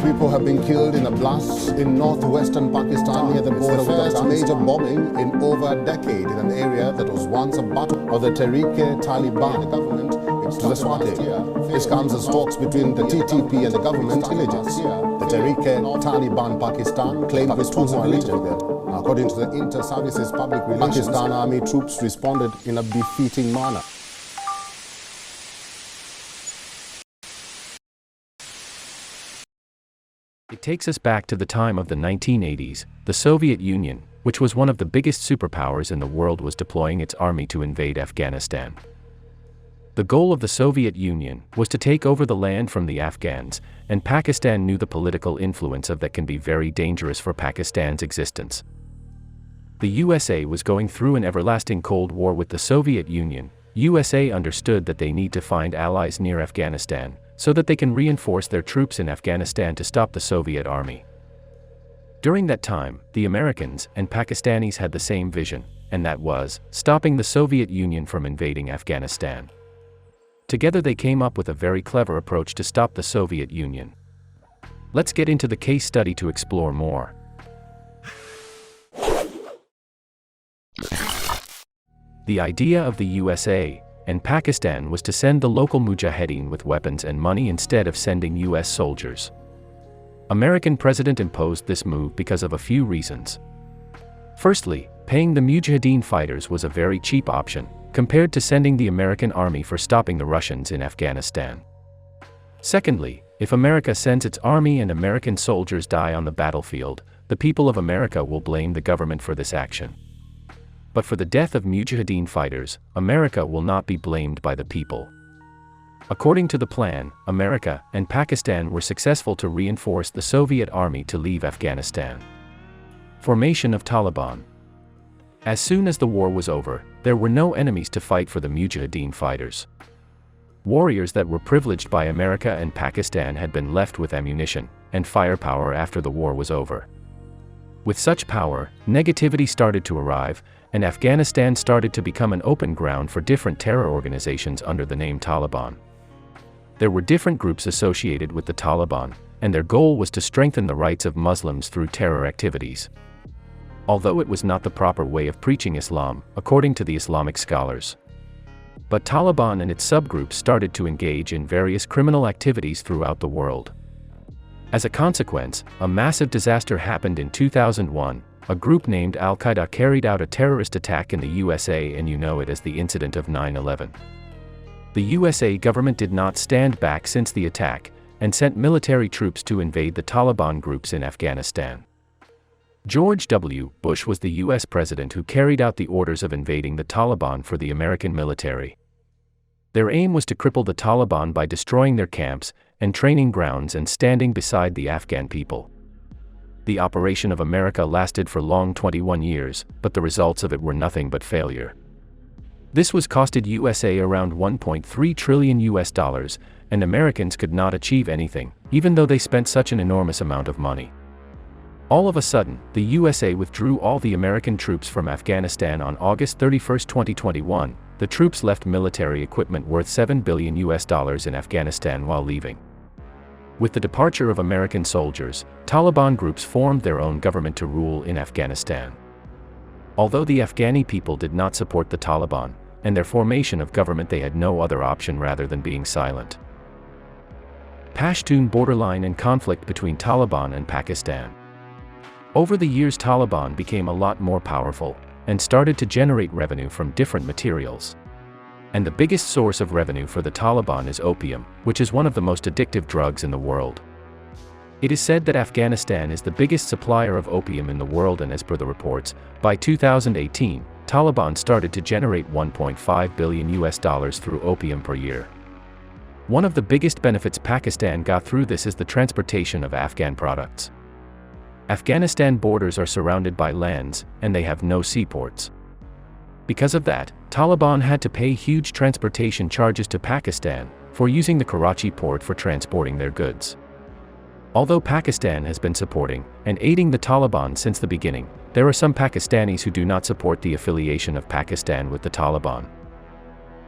people have been killed in a blast in northwestern Pakistan near the border with the first major bombing in over a decade in an area that was once a battle of the Tehrik-e-Taliban. The government to the Swati. This comes as talks between the TTP and the government villages. The Tehrik-e-Taliban Pakistan claimed responsibility. According to the Inter-Services Public Relations, Pakistan Army troops responded in a befitting manner. It takes us back to the time of the 1980s. The Soviet Union, which was one of the biggest superpowers in the world, was deploying its army to invade Afghanistan. The goal of the Soviet Union was to take over the land from the Afghans, and Pakistan knew the political influence of that can be very dangerous for Pakistan's existence. The USA was going through an everlasting Cold War with the Soviet Union. USA understood that they need to find allies near Afghanistan, so that they can reinforce their troops in Afghanistan to stop the Soviet army. During that time, the Americans and Pakistanis had the same vision, and that was stopping the Soviet Union from invading Afghanistan. Together they came up with a very clever approach to stop the Soviet Union. Let's get into the case study to explore more. The idea of the USA and Pakistan was to send the local mujahideen with weapons and money instead of sending US soldiers. American president imposed this move because of a few reasons. Firstly, paying the mujahideen fighters was a very cheap option, compared to sending the American army for stopping the Russians in Afghanistan. Secondly, if America sends its army and American soldiers die on the battlefield, the people of America will blame the government for this action. But for the death of mujahideen fighters, America will not be blamed by the people. According to the plan, America and Pakistan were successful to reinforce the Soviet army to leave Afghanistan. Formation of Taliban. As soon as the war was over, there were no enemies to fight for the mujahideen fighters. Warriors that were privileged by America and Pakistan had been left with ammunition and firepower after the war was over. With such power, negativity started to arrive, and Afghanistan started to become an open ground for different terror organizations under the name Taliban. There were different groups associated with the Taliban, and their goal was to strengthen the rights of Muslims through terror activities. Although it was not the proper way of preaching Islam, according to the Islamic scholars. But Taliban and its subgroups started to engage in various criminal activities throughout the world. As a consequence, a massive disaster happened in 2001. A group named Al-Qaeda carried out a terrorist attack in the USA, and you know it as the incident of 9/11. The USA government did not stand back since the attack, and sent military troops to invade the Taliban groups in Afghanistan. George W. Bush was the US president who carried out the orders of invading the Taliban for the American military. Their aim was to cripple the Taliban by destroying their camps and training grounds and standing beside the Afghan people. The operation of America lasted for long 21 years, but the results of it were nothing but failure. This was costed USA around $1.3 trillion, and Americans could not achieve anything, even though they spent such an enormous amount of money. All of a sudden, the USA withdrew all the American troops from Afghanistan on August 31, 2021. The troops left military equipment worth $7 billion in Afghanistan while leaving. With the departure of American soldiers, Taliban groups formed their own government to rule in Afghanistan. Although the Afghani people did not support the Taliban and their formation of government, they had no other option rather than being silent. Pashtun borderline and conflict between Taliban and Pakistan. Over the years, Taliban became a lot more powerful and started to generate revenue from different materials. And the biggest source of revenue for the Taliban is opium, which is one of the most addictive drugs in the world. It is said that Afghanistan is the biggest supplier of opium in the world, and as per the reports, by 2018, Taliban started to generate $1.5 billion through opium per year. One of the biggest benefits Pakistan got through this is the transportation of Afghan products. Afghanistan borders are surrounded by lands, and they have no seaports. Because of that, Taliban had to pay huge transportation charges to Pakistan for using the Karachi port for transporting their goods. Although Pakistan has been supporting and aiding the Taliban since the beginning, there are some Pakistanis who do not support the affiliation of Pakistan with the Taliban.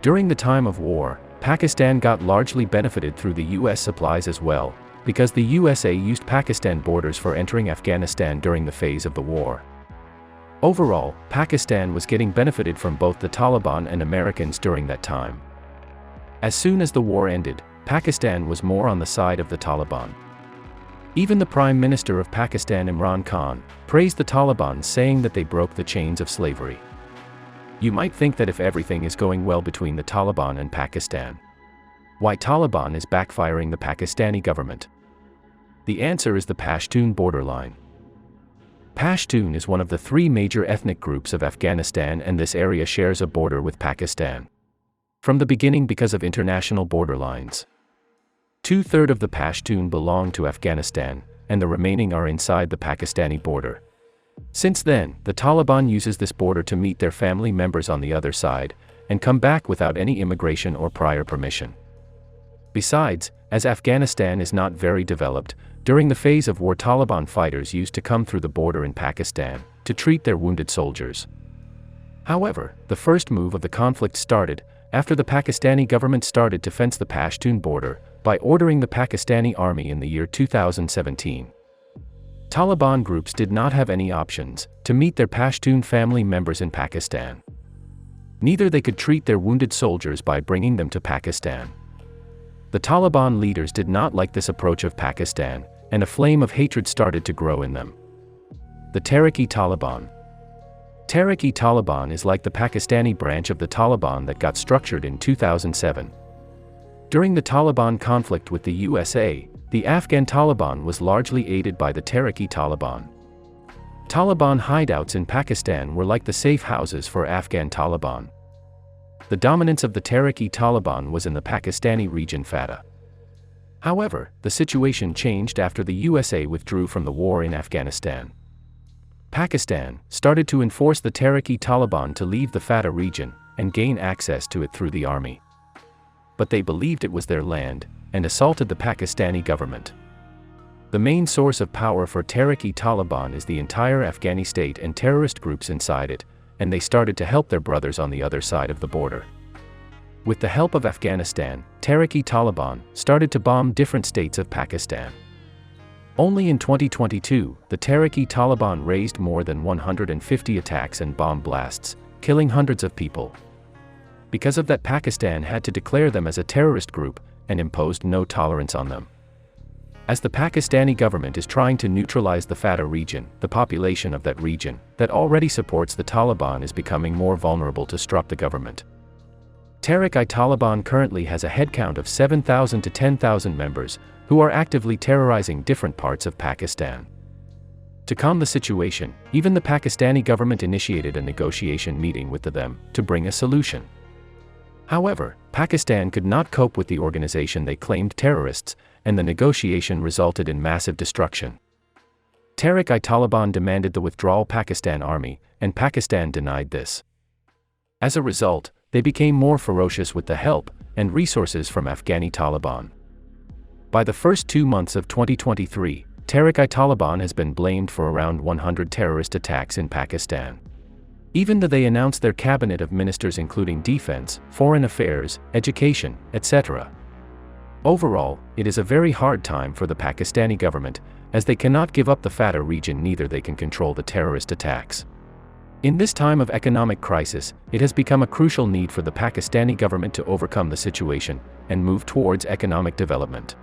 During the time of war, Pakistan got largely benefited through the US supplies as well, because the USA used Pakistan borders for entering Afghanistan during the phase of the war. Overall, Pakistan was getting benefited from both the Taliban and Americans during that time. As soon as the war ended, Pakistan was more on the side of the Taliban. Even the Prime Minister of Pakistan, Imran Khan, praised the Taliban, saying that they broke the chains of slavery. You might think that if everything is going well between the Taliban and Pakistan, why Taliban is backfiring the Pakistani government? The answer is the Pashtun borderline. Pashtun is one of the three major ethnic groups of Afghanistan, and this area shares a border with Pakistan from the beginning because of international border lines. 2/3 of the Pashtun belong to Afghanistan, and the remaining are inside the Pakistani border. Since then, the Taliban uses this border to meet their family members on the other side, and come back without any immigration or prior permission. Besides, as Afghanistan is not very developed, during the phase of war Taliban fighters used to come through the border in Pakistan, to treat their wounded soldiers. However, the first move of the conflict started after the Pakistani government started to fence the Pashtun border, by ordering the Pakistani army in the year 2017. Taliban groups did not have any options to meet their Pashtun family members in Pakistan. Neither they could treat their wounded soldiers by bringing them to Pakistan. The Taliban leaders did not like this approach of Pakistan, and a flame of hatred started to grow in them. The Tehrik-e Taliban. Tehrik-e Taliban is like the Pakistani branch of the Taliban that got structured in 2007. During the Taliban conflict with the USA, the Afghan Taliban was largely aided by the Tehrik-e Taliban. Taliban hideouts in Pakistan were like the safe houses for Afghan Taliban. The dominance of the Tehrik-e Taliban was in the Pakistani region Fata. However, the situation changed after the USA withdrew from the war in Afghanistan. Pakistan started to enforce the Tehrik-e Taliban to leave the Fata region and gain access to it through the army. But they believed it was their land, and assaulted the Pakistani government. The main source of power for Tehrik-e Taliban is the entire Afghani state and terrorist groups inside it, and they started to help their brothers on the other side of the border. With the help of Afghanistan, Tehrik-e Taliban started to bomb different states of Pakistan. Only in 2022, the Tehrik-e Taliban raised more than 150 attacks and bomb blasts, killing hundreds of people. Because of that, Pakistan had to declare them as a terrorist group, and imposed no tolerance on them. As the Pakistani government is trying to neutralize the Fata region, the population of that region, that already supports the Taliban, is becoming more vulnerable to struck the government. Tehrik-e Taliban currently has a headcount of 7,000 to 10,000 members, who are actively terrorizing different parts of Pakistan. To calm the situation, even the Pakistani government initiated a negotiation meeting with them, to bring a solution. However, Pakistan could not cope with the organization they claimed terrorists, and the negotiation resulted in massive destruction. Tehrik-e Taliban demanded the withdrawal Pakistan army, and Pakistan denied this. As a result, they became more ferocious with the help and resources from Afghani Taliban. By the first 2 months of 2023, Tehrik-e Taliban has been blamed for around 100 terrorist attacks in Pakistan. Even though they announced their cabinet of ministers including defense, foreign affairs, education, etc. Overall, it is a very hard time for the Pakistani government, as they cannot give up the Fata region, neither they can control the terrorist attacks. In this time of economic crisis, it has become a crucial need for the Pakistani government to overcome the situation and move towards economic development.